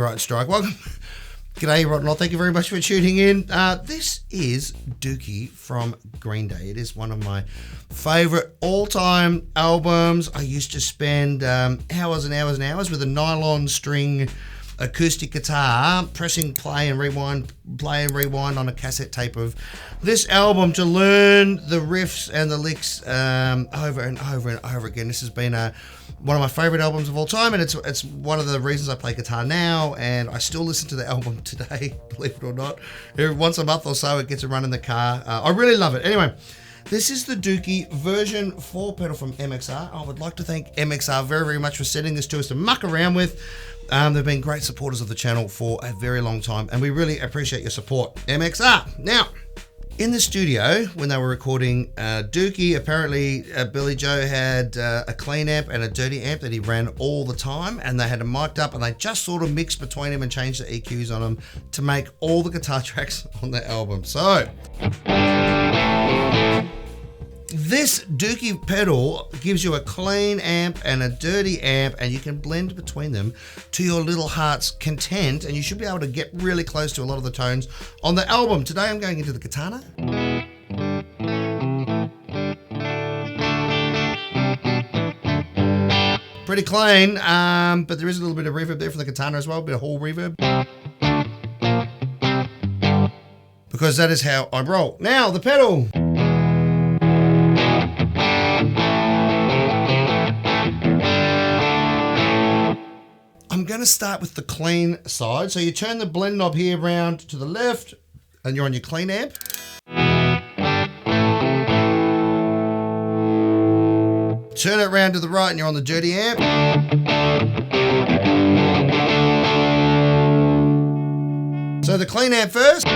Right Strike. Welcome. G'day, Rod and all. Thank you very much for tuning in. This is Dookie from Green Day. It is one of my favourite all-time albums. I used to spend hours and hours and hours with a nylon string acoustic guitar, pressing play and rewind on a cassette tape of this album to learn the riffs and the licks over and over and over again. This has been one of my favourite albums of all time, and it's one of the reasons I play guitar now, and I still listen to the album today, believe it or not. Once a month or so it gets a run in the car. I really love it. Anyway, this is the Dookie version 4 pedal from MXR. I would like to thank MXR very, very much for sending this to us to muck around with. They've been great supporters of the channel for a very long time, and we really appreciate your support, MXR. Now, in the studio, when they were recording Dookie, apparently Billy Joe had a clean amp and a dirty amp that he ran all the time, and they had them mic'd up, and they just sort of mixed between them and changed the EQs on them to make all the guitar tracks on the album. So this Dookie pedal gives you a clean amp and a dirty amp, and you can blend between them to your little heart's content, and you should be able to get really close to a lot of the tones on the album. Today I'm going into the Katana. Pretty clean, but there is a little bit of reverb there from the Katana as well, a bit of hall reverb. Because that is how I roll. Now, the pedal. I'm going to start with the clean side. So you turn the blend knob here around to the left and you're on your clean amp. Turn it around to the right and you're on the dirty amp. So the clean amp first.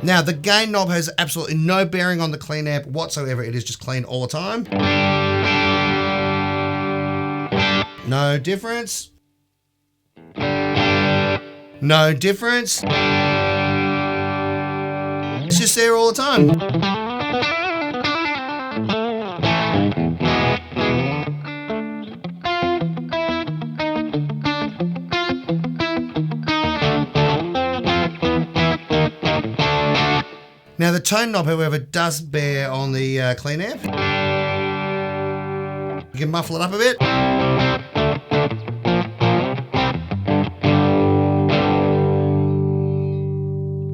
Now the gain knob has absolutely no bearing on the clean amp whatsoever. It is just clean all the time. No difference. No difference. It's just there all the time. Now the tone knob, however, does bear on the clean amp. You can muffle it up a bit.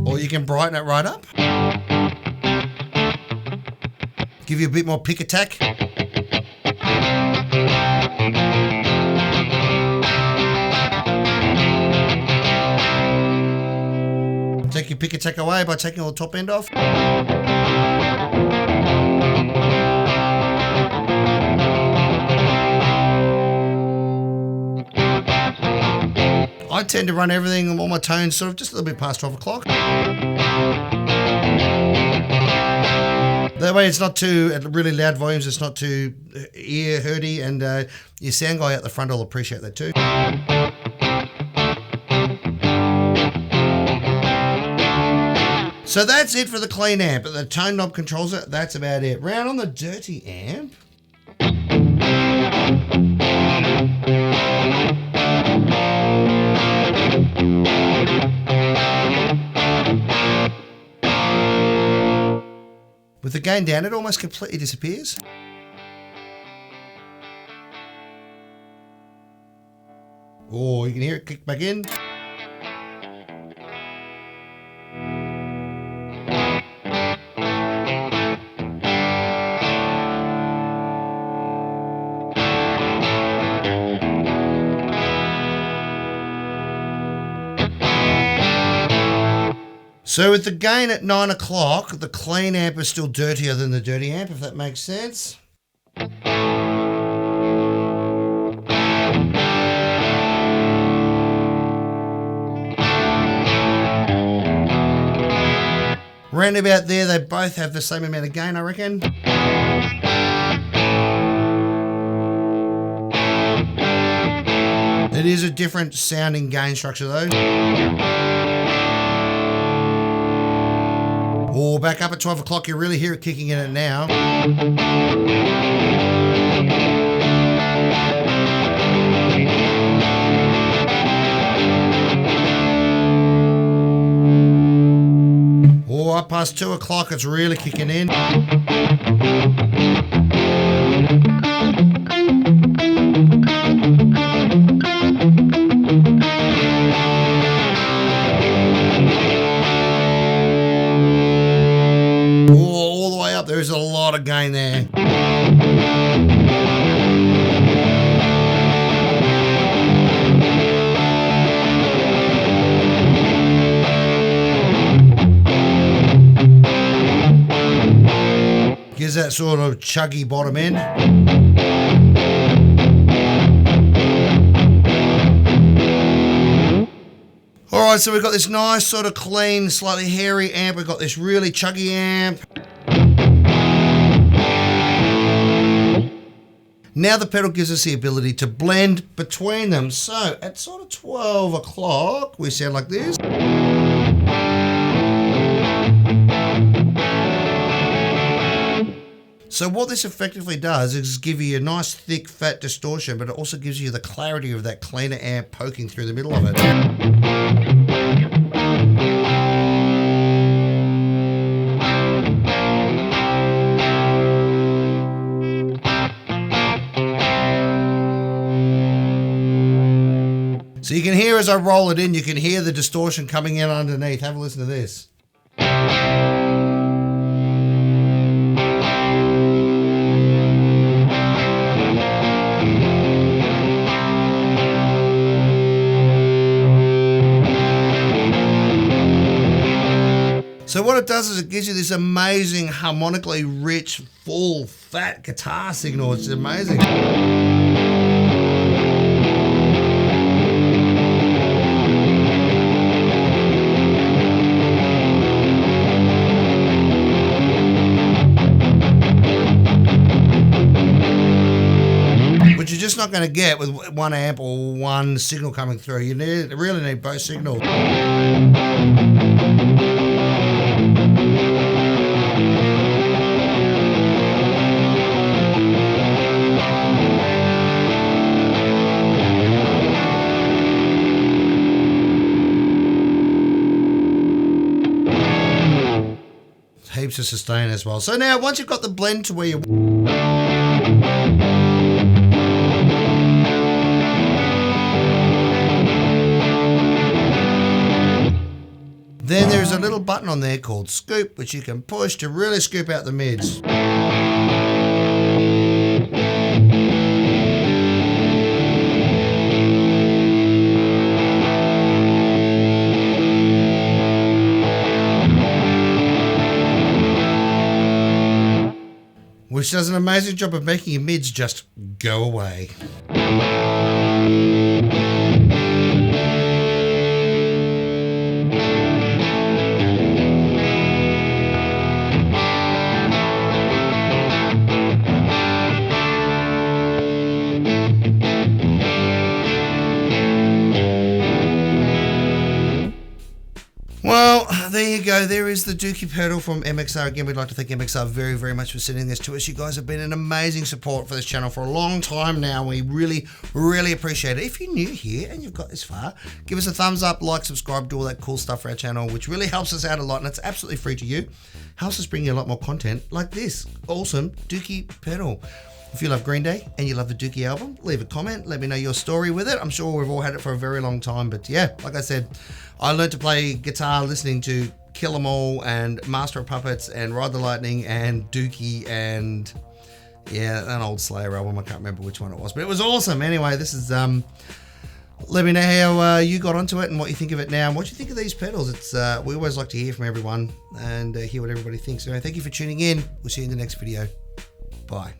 Or you can brighten it right up. Give you a bit more pick attack. Take your pick attack away by taking all the top end off. I tend to run everything, all my tones, sort of just a little bit past 12 o'clock. That way it's not too, at really loud volumes, it's not too ear hurty, and your sound guy out the front will appreciate that too. So that's it for the clean amp. The tone knob controls it. That's about it. Round on the dirty amp. With the gain down, it almost completely disappears. Oh, you can hear it kick back in. So with the gain at 9 o'clock, the clean amp is still dirtier than the dirty amp, if that makes sense. Round about there, they both have the same amount of gain, I reckon. It is a different sounding gain structure though. Oh, back up at 12 o'clock, you really hear it kicking in it now. past 2 o'clock. It's really kicking in. All the way up. There's a lot of gain there. Gives that sort of chuggy bottom end. Alright, so we've got this nice sort of clean, slightly hairy amp. We've got this really chuggy amp. Now the pedal gives us the ability to blend between them. So at sort of 12 o'clock, we sound like this. So what this effectively does is give you a nice thick fat distortion, but it also gives you the clarity of that cleaner amp poking through the middle of it. So you can hear as I roll it in, you can hear the distortion coming in underneath. Have a listen to this. So what it does is it gives you this amazing, harmonically rich, full, fat guitar signal. It's amazing. Which you're just not going to get with one amp or one signal coming through. You really need both signals. Heaps of sustain as well. So now once you've got the blend to where you then there's a little button on there called scoop, which you can push to really scoop out the mids. Which does an amazing job of making your mids just go away. Well, there you go. There is the Dookie pedal from MXR. Again, we'd like to thank MXR very, very much for sending this to us. You guys have been an amazing support for this channel for a long time now. We really, really appreciate it. If you're new here and you've got this far, give us a thumbs up, like, subscribe, do all that cool stuff for our channel, which really helps us out a lot, and it's absolutely free to you. Helps us bring you a lot more content like this awesome Dookie pedal. If you love Green Day and you love the Dookie album, leave a comment. Let me know your story with it. I'm sure we've all had it for a very long time. But yeah, like I said, I learned to play guitar listening to Kill 'Em All and Master of Puppets and Ride the Lightning and Dookie and yeah, an old Slayer album. I can't remember which one it was, but it was awesome. Anyway, this is let me know how you got onto it and what you think of it now and what you think of these pedals. It's we always like to hear from everyone and hear what everybody thinks. So thank you for tuning in. We'll see you in the next video. Bye.